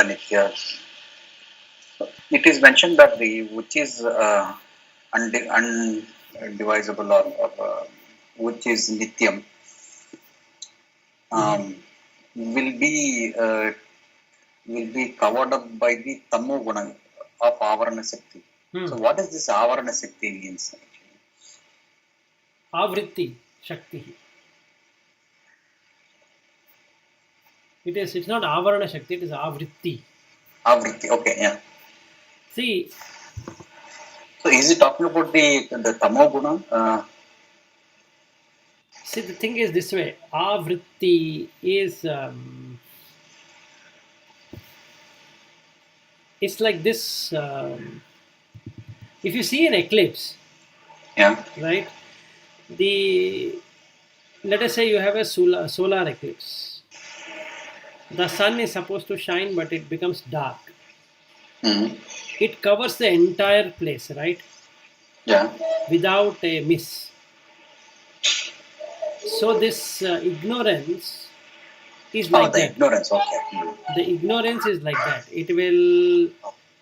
Nitya. It is mentioned that the which is undivisible or which is Nityam Mhm. um, will be uh, will be covered up by the Tamo Guna of Avarana Shakti. Hmm. So what is this Avarana Shakti means? Avritti Shakti. It's not Avarana Shakti, it is Avritti. Avriti. Okay, yeah. See, So is it talking about the Tamo Guna? the thing is this way. Avritti is it's like this. If you see an eclipse, Yeah. right? The Let us say you have a solar eclipse. The sun is supposed to shine, but it becomes dark. Mm-hmm. It covers the entire place, right? Yeah. Without a miss. So this ignorance is Oh, like the that. ignorance. Okay. Mm. The ignorance is like that. It will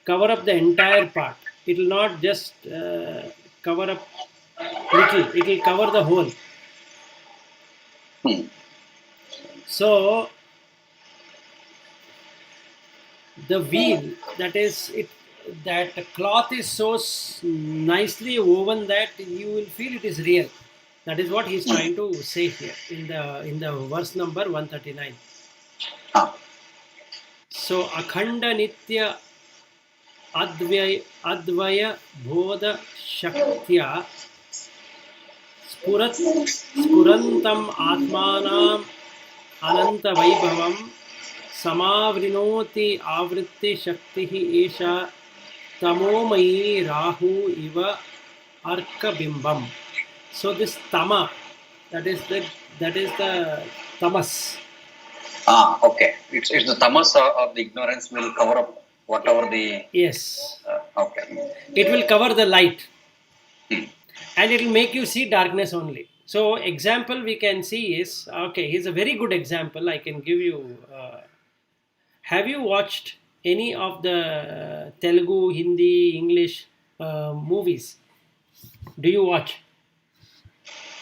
cover up the entire part. It will not just cover up little. It will cover the whole. Hmm. So the wheel, that is it, that cloth is so nicely woven that you will feel it is real. That is what he's Hmm. trying to say here in the verse number 139. Ah. So akhanda nitya advaya bodha shaktya स्फुरन्तं आत्मानाम् अनन्तवैभवं समावृणोति आवृत्तिशक्तिः एषा तमोमयी राहु इव अर्कबिम्बम्. So this tama, that is the tamas. Ah. Okay. It's the tamas of the ignorance will cover up whatever the. Yes, Okay. it will cover the light Hmm. and it will make you see darkness only. So example we can see is, okay, here's a very good example I can give you. Have you watched any of the Telugu, Hindi, English movies? Do you watch?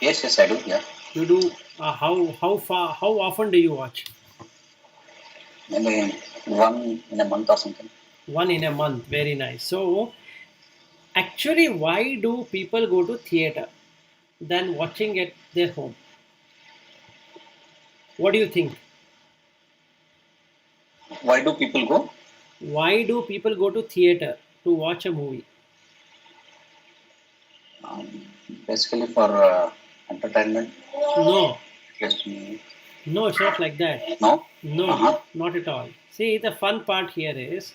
Yes. Yes. I do. Yeah. You do. How often do you watch? Maybe one in a month or something. One in a month. Very nice. So actually, why do people go to theater than watching at their home? What do you think? Why do people go? Why do people go to theater to watch a movie? Um, Basically for entertainment. No, Just me. no, it's not like that. No. Uh No, huh. not at all. See, the fun part here is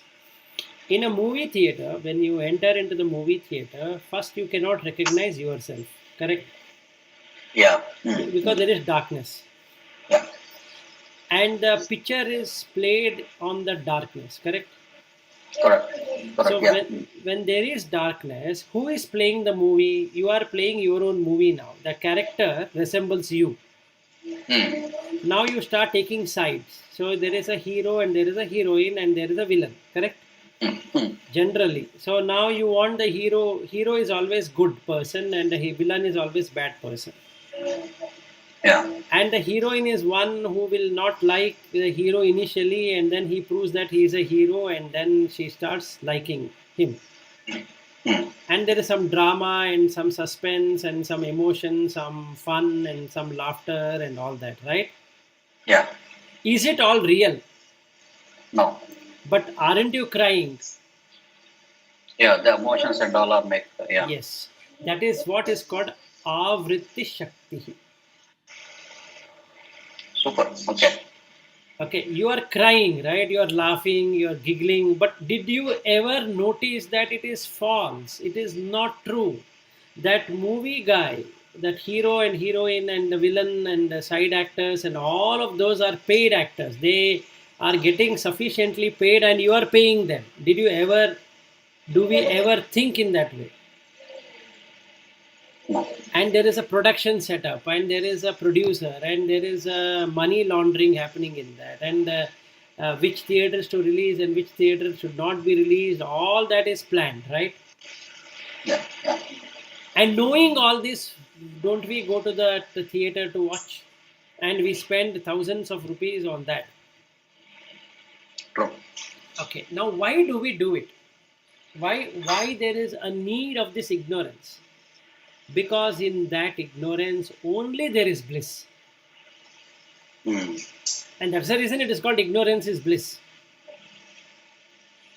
in a movie theater, when you enter into the movie theater, first you cannot recognize yourself, correct? Yeah. Hmm. Because there is darkness. Yeah. And the picture is played on the darkness, correct? Correct. Correct. So Yeah. Hmm. when there is darkness, who is playing the movie? You are playing your own movie now. The character resembles you. Hmm. Now you start taking sides. So there is a hero and there is a heroine and there is a villain, correct? Hmm. Hmm. Generally. So now you want the hero is always good person and the villain is always bad person. Yeah. And the heroine is one who will not like the hero initially and then he proves that he is a hero and then she starts liking him. Hmm. And there is some drama and some suspense and some emotion, some fun and some laughter and all that, right? Yeah. Is it all real? No. But aren't you crying? Yeah. The emotions and all are make. Yeah. Yes. That is what is called avritti shakti. Super. Okay. Okay, you are crying, right? You are laughing, you are giggling, but did you ever notice that it is false? It is not true. That movie guy, that hero and heroine and the villain and the side actors and all of those are paid actors. They are getting sufficiently paid and you are paying them. Do we ever think in that way? No. And there is a production setup and there is a producer and there is a money laundering happening in that and which theaters to release and which theaters should not be released. All that is planned, right? Yeah. Yeah. And knowing all this, don't we go to the theater to watch? And we spend thousands of rupees on that. True. Okay, now why do we do it? Why there is a need of this ignorance? Because in that ignorance only there is bliss. Hmm. And that's the reason it is called ignorance is bliss.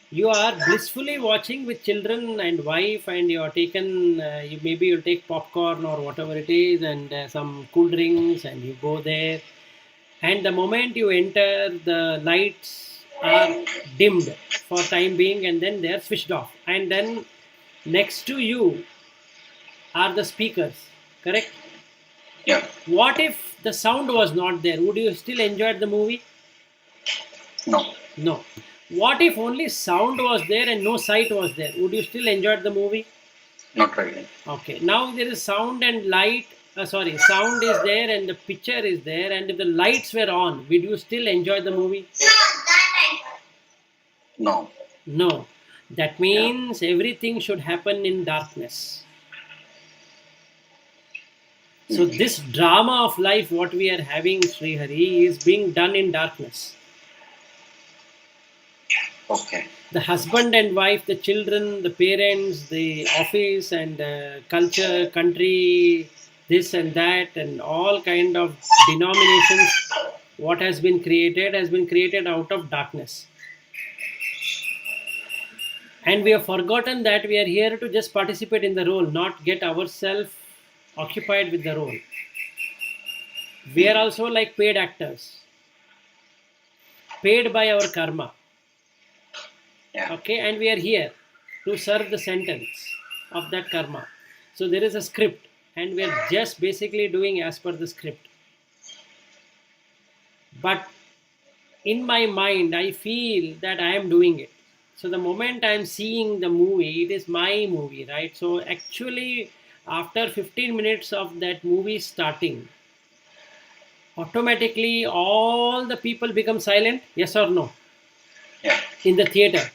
You are blissfully watching with children and wife, and you are taken, you maybe you'll take popcorn or whatever it is, and some cool drinks, and you go there. And the moment you enter, the lights are dimmed for time being, and then they are switched off. And then next to you are the speakers, correct? Yeah. What if the sound was not there? Would you still enjoy the movie? No. No. What if only sound was there and no sight was there? Would you still enjoy the movie? Not really. Okay. Now there is sound and light. Sound is there and the picture is there. And if the lights were on, would you still enjoy the movie? No. No. That means everything should happen in darkness. So this drama of life, what we are having, Sri Hari, is being done in darkness. Okay. The husband and wife, the children, the parents, the office and culture, country, this and that, and all kind of denominations, what has been created out of darkness. And we have forgotten that we are here to just participate in the role, not get ourselves occupied with the role. We are also like paid actors, paid by our karma. Yeah. Okay, and we are here to serve the sentence of that karma. So there is a script, and we are just basically doing as per the script. But in my mind, I feel that I am doing it. So the moment I am seeing the movie, it is my movie, right? So actually, after 15 minutes of that movie starting, automatically all the people become silent, yes or no, Yeah. in the theater.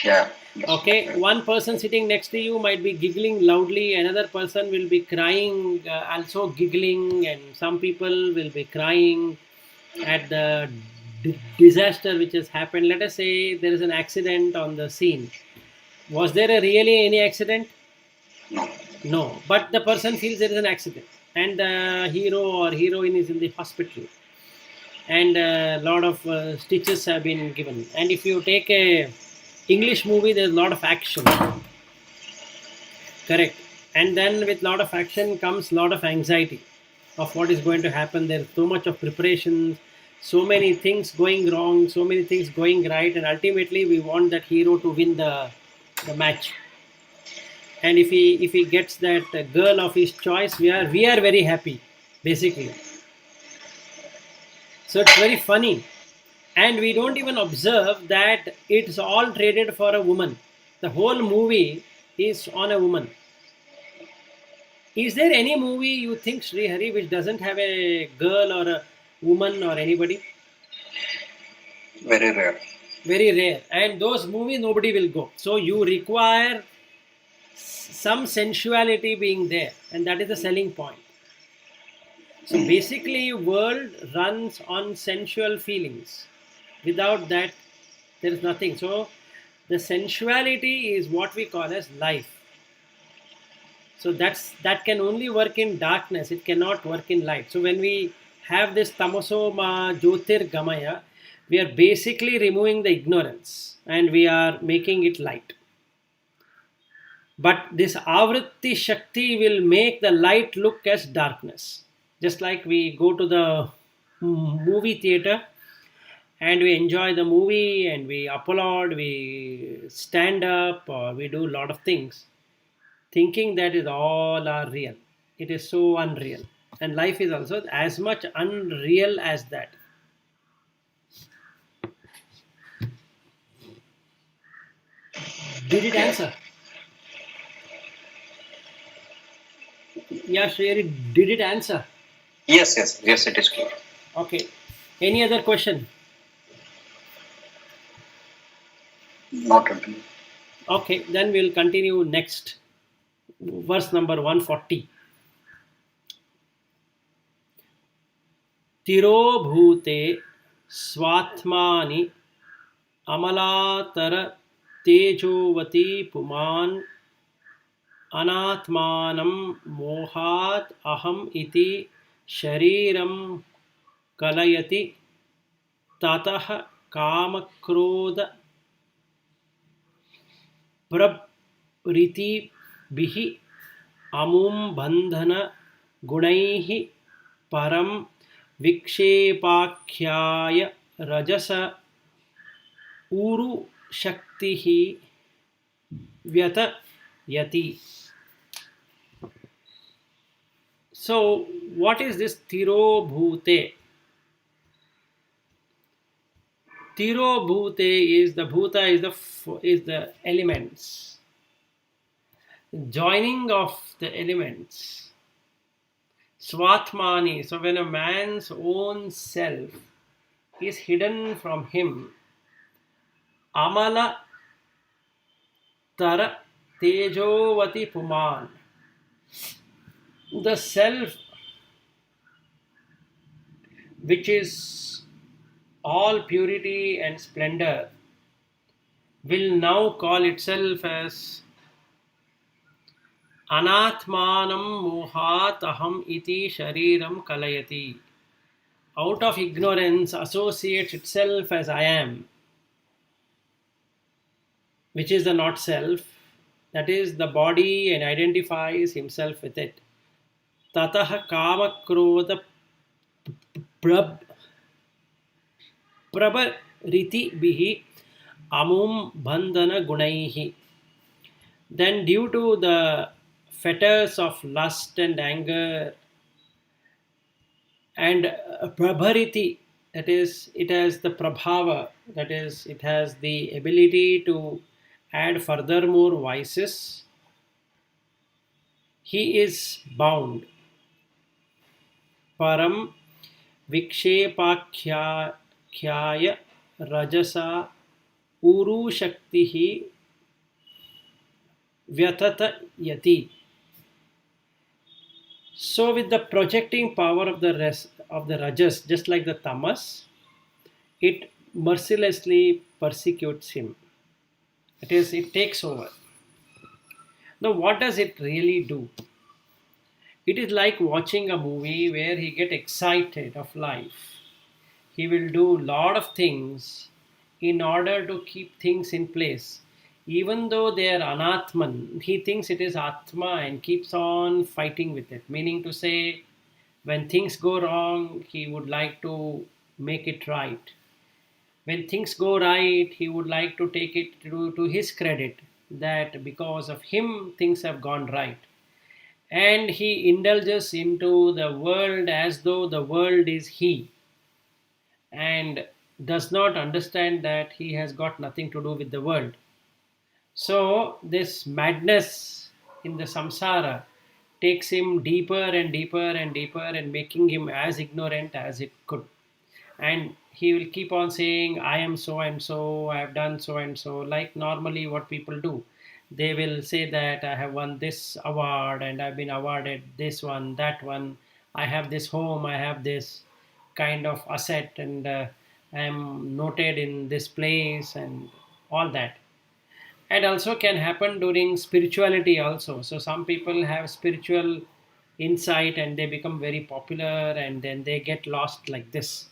Yeah. Okay, one person sitting next to you might be giggling loudly, another person will be crying, also giggling, and some people will be crying at the disaster which has happened. Let us say there is an accident on the scene. Was there really any accident? No. No, but the person feels there is an accident, and the hero or heroine is in the hospital, and a lot of stitches have been given. And if you take a English movie, there's a lot of action, correct? And then with lot of action comes lot of anxiety of what is going to happen. There's so much of preparation, so many things going wrong, so many things going right, and ultimately we want that hero to win the match. And if he gets that girl of his choice, we are very happy, basically. So it's very funny, and we don't even observe that it's all traded for a woman. The whole movie is on a woman. Is there any movie you think, Sri Hari, which doesn't have a girl or a woman or anybody? Very rare. Very rare. And those movies nobody will go. So you require some sensuality being there, and that is the selling point. So basically, world runs on sensual feelings. Without that, there is nothing. So the sensuality is what we call as life. So that can only work in darkness. It cannot work in light. So when we have this tamasoma jyotir gamaya, we are basically removing the ignorance and we are making it light. But this avritti shakti will make the light look as darkness. Just like we go to the movie theater and we enjoy the movie and we applaud, we stand up, or we do a lot of things, thinking that is all are real. It is so unreal. And life is also as much unreal as that. Did it answer? Yeah, Shreyari, did it answer? Yes. Yes. Yes. It is clear. Okay. Any other question? Not at all. Okay, then we'll continue next. Verse number 140. तिरोभूते स्वात्मानि अमलातर तेजोवती पुमान् अनात्मानं मोहात् अहम् इति शरीरं कलयति ततः कामक्रोध प्रभृतिभिः अमुं बन्धन गुणैः परं विक्षेपाख्याय रजस ऊरु शक्तिः व्यतयति. So, what is this tirobhute? Tirobhute is the bhuta is the elements, joining of the elements. Swatmani. So when a man's own self is hidden from him, amala tara tejovati puman. The self which is all purity and splendor will now call itself as anatmanam mohat aham iti shariram kalayati. Out of ignorance associates itself as I am, which is the not self, that is the body, and identifies himself with it. Tataha kama krodha prabariti bihi amum bandhana gunaihi. Then due to the fetters of lust and anger and prabhariti, that is, it has the prabhava, that is, it has the ability to add furthermore vices, he is bound. Param vikshepakhyaya rajasa uru shaktihi vyatata. So with the projecting power of the rajas, just like the tamas, it mercilessly persecutes him. It takes over. Now what does it really do? It is like watching a movie where he get excited of life. He will do lot of things in order to keep things in place. Even though they are anatman, he thinks it is atma and keeps on fighting with it. Meaning to say, when things go wrong, he would like to make it right. When things go right, he would like to take it to his credit that because of him, things have gone right. And he indulges into the world as though the world is he, and does not understand that he has got nothing to do with the world. So, this madness in the samsara takes him deeper and deeper and deeper and making him as ignorant as it could. And he will keep on saying, I am so and so, I have done so and so, like normally what people do. They will say that I have won this award and I've been awarded this one, that one, I have this home, I have this kind of asset, and I am noted in this place and all that. And also can happen during spirituality also. So some people have spiritual insight and they become very popular, and then they get lost like this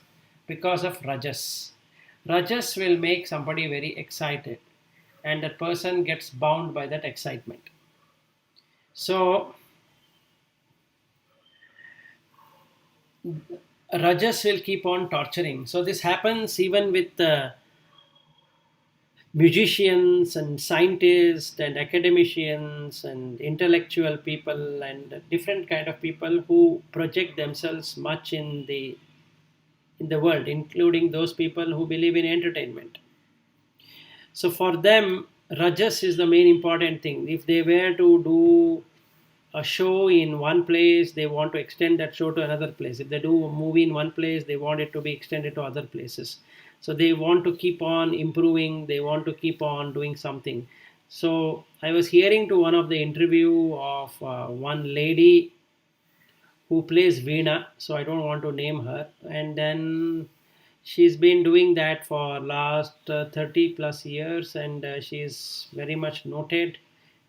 because of rajas. Rajas will make somebody very excited, and that person gets bound by that excitement. So rajas will keep on torturing. So this happens even with musicians and scientists and academicians and intellectual people and different kind of people who project themselves much in the world, including those people who believe in entertainment. So for them, rajas is the main important thing. If they were to do a show in one place, they want to extend that show to another place. If they do a movie in one place, they want it to be extended to other places. So they want to keep on improving, they want to keep on doing something. So I was hearing to one of the interview of one lady who plays Veena, so I don't want to name her. And then she's been doing that for last 30 plus years, and she's very much noted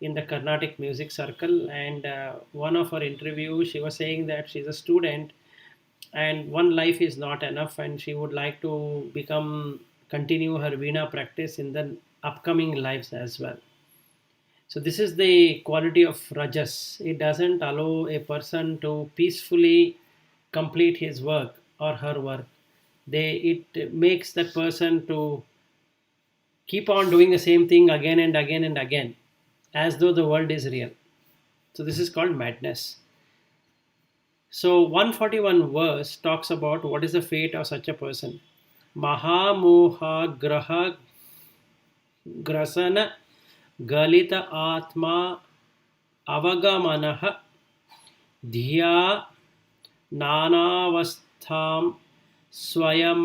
in the Carnatic music circle. And one of her interviews, she was saying that she's a student, and one life is not enough, and she would like to continue her Veena practice in the upcoming lives as well. So this is the quality of rajas. It doesn't allow a person to peacefully complete his work or her work. It makes that person to keep on doing the same thing again and again and again, as though the world is real. So this is called madness. So 141 verse talks about what is the fate of such a person. Mahamoha graha grasana galita atma avagamanah धिया नानावस्थां स्वयं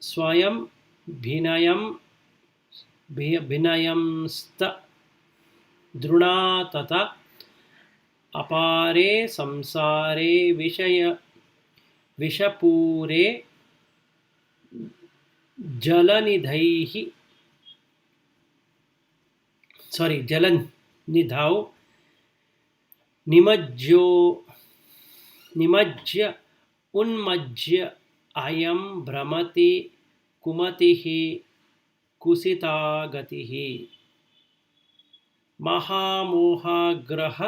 स्वयं भिनयं भिनयंस्त दृढा तथा अपारे संसारे विषपूरे जलनिधैः जलनिधौ निमज्जो निमज्य उन्मज्य अयं भ्रमति कुमतिः कुसिता गतिः महामोहाग्रह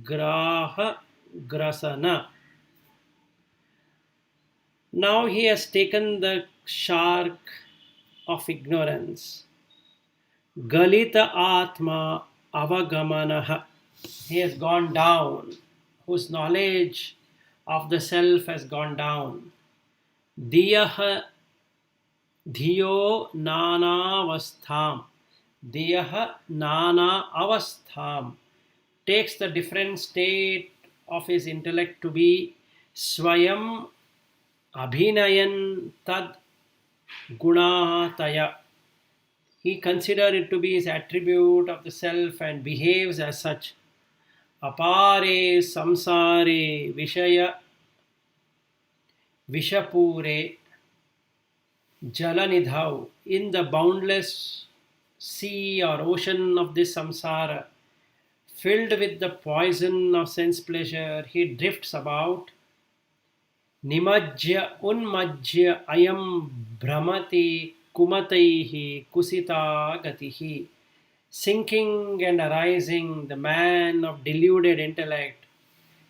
ग्राह grasana. Now he has taken the shark of ignorance. Galita Atma Avagamanaha. He has gone down, whose knowledge of the self has gone down. Diyaha Dhiyo Nana Avastham. Diyaha Nana Avastham takes the different state of his intellect to be Swayam Abhinayan Tad Gunataya. He considers it to be his attribute of the self and behaves as such. Apare samsare vishaya vishapure jalanidhau. In the boundless sea or ocean of this samsara, filled with the poison of sense pleasure, he drifts about. Nimajya unmajya ayam brahmati kumataihi kusita gatihi. Sinking and arising, the man of deluded intellect,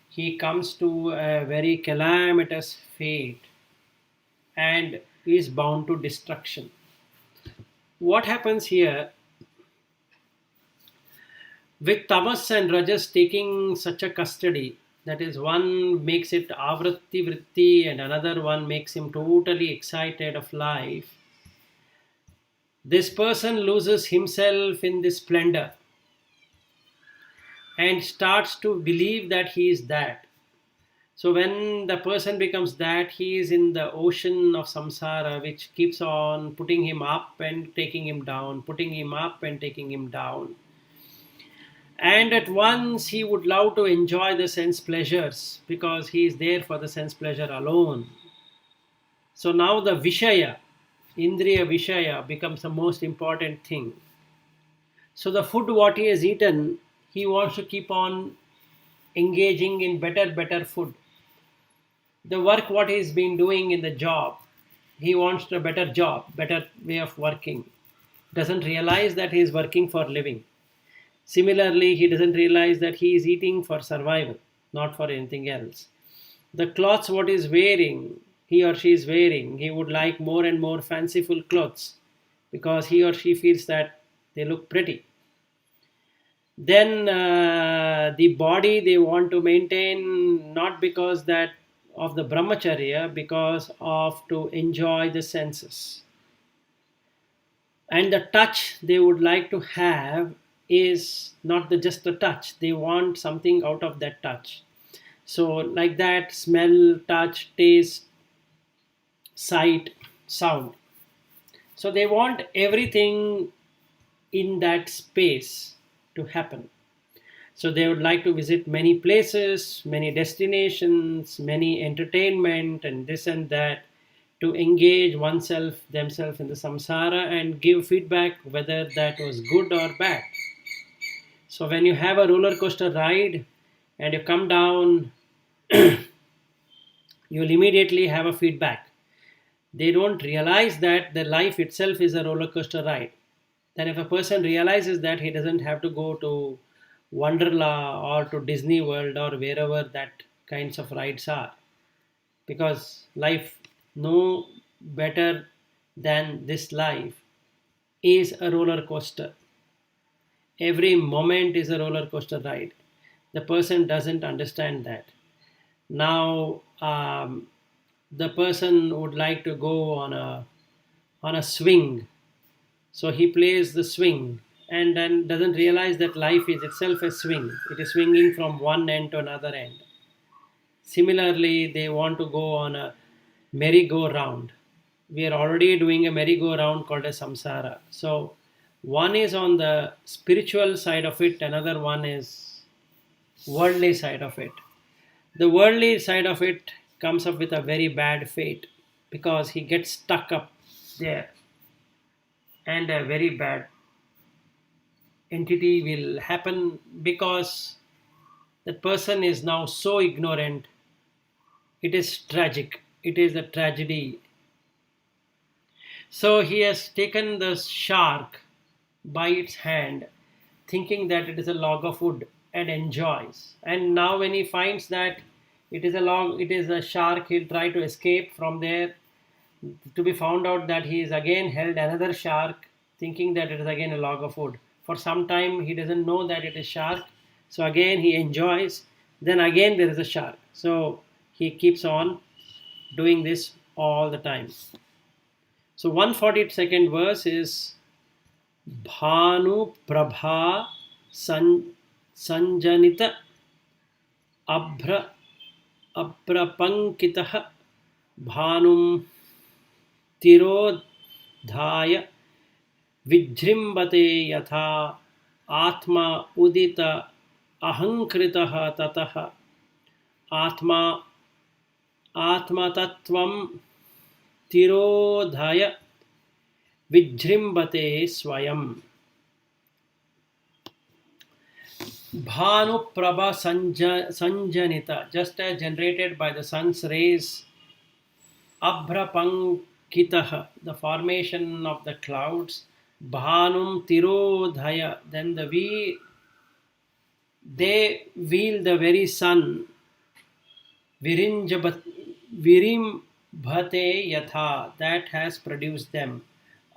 he comes to a very calamitous fate and is bound to destruction. What happens here? With tamas and rajas taking such a custody, that is, one makes it avritti vritti and another one makes him totally excited of life, this person loses himself in this splendor and starts to believe that he is that. So when the person becomes that, he is in the ocean of samsara, which keeps on putting him up and taking him down, putting him up and taking him down. And at once he would love to enjoy the sense pleasures because he is there for the sense pleasure alone. So now the Vishaya, Indriya Vishaya, becomes the most important thing. So the food what he has eaten, he wants to keep on engaging in better food. The work what he's been doing in the job, he wants a better job, better way of working. Doesn't realize that he is working for living. Similarly, he doesn't realize that he is eating for survival, not for anything else. The clothes what he is wearing, he or she is wearing, he would like more and more fanciful clothes because he or she feels that they look pretty. Then the body they want to maintain not because that of the brahmacharya, because of to enjoy the senses. And the touch they would like to have is not just a touch, they want something out of that touch. So like that, smell, touch, taste, sight, sound. So they want everything in that space to happen. So they would like to visit many places, many destinations, many entertainment, and this and that, to engage oneself, themselves in the samsara and give feedback whether that was good or bad. So when you have a roller coaster ride and you come down, you'll immediately have a feedback. They don't realize that their life itself is a roller coaster ride. Then if a person realizes that, he doesn't have to go to Wonderla or to Disney World or wherever that kinds of rides are, because life no better than this life is a roller coaster. Every moment is a roller coaster ride. The person doesn't understand that. Now the person would like to go on a swing, so he plays the swing and then doesn't realize that life is itself a swing. It is swinging from one end to another end. Similarly, they want to go on a merry-go-round. We are already doing a merry-go-round called a samsara. So one is on the spiritual side of it, another one is worldly side of it. The worldly side of it comes up with a very bad fate because he gets stuck up there, and a very bad entity will happen because that person is now so ignorant. It is tragic. It is a tragedy. So he has taken the shark by its hand, thinking that it is a log of wood, and enjoys. And now when he finds that it is a shark, he'll try to escape from there, to be found out that he is again held another shark, thinking that it is again a log of wood. For some time he doesn't know that it is shark, so again he enjoys, then again there is a shark. So he keeps on doing this all the time. So 142nd verse is Bhanu Prabha Sanjanita Abrapankitah Bhanum तिरोधाय विजृंभते यथा आत्मा उदित अहंकृतः ततः आत्मा आत्मतत्त्वं तिरोधाय विजृंभते स्वयं. Bhanu Prabha Sanjanita, just as generated by the sun's rays. Abhrapankitah, the formation of the clouds. Bhanum Tirodhaya, then they wheel the very sun. Virimjabate yatha, that has produced them.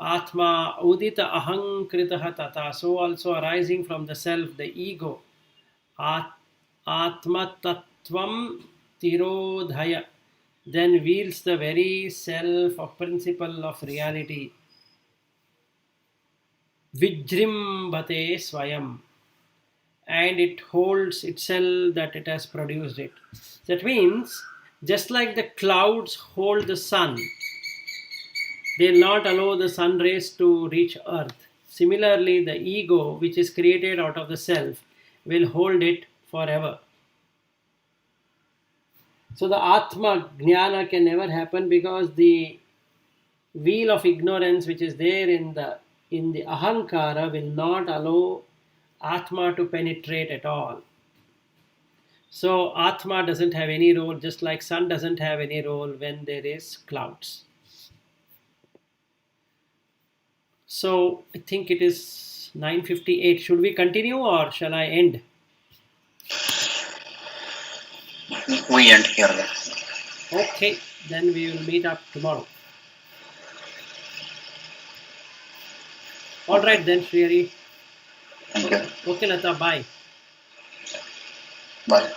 Atma udita ahankritah tata, so also arising from the self, the ego. Atma tattvam tirodhaya, then wields the very self of principle of reality. Vijrimbate swayam, and it holds itself that it has produced it. That means, just like the clouds hold the sun, they will not allow the sun rays to reach earth. Similarly, the ego, which is created out of the self, will hold it forever. So the Atma Jnana can never happen because the wheel of ignorance which is there in the Ahankara will not allow Atma to penetrate at all. So Atma doesn't have any role, just like sun doesn't have any role when there is clouds. So I think it is 9:58. Should we continue or shall I end? We end here. Okay, then we will meet up tomorrow. All right then, Shriyari. Thank you. Okay, Lata, bye. Bye.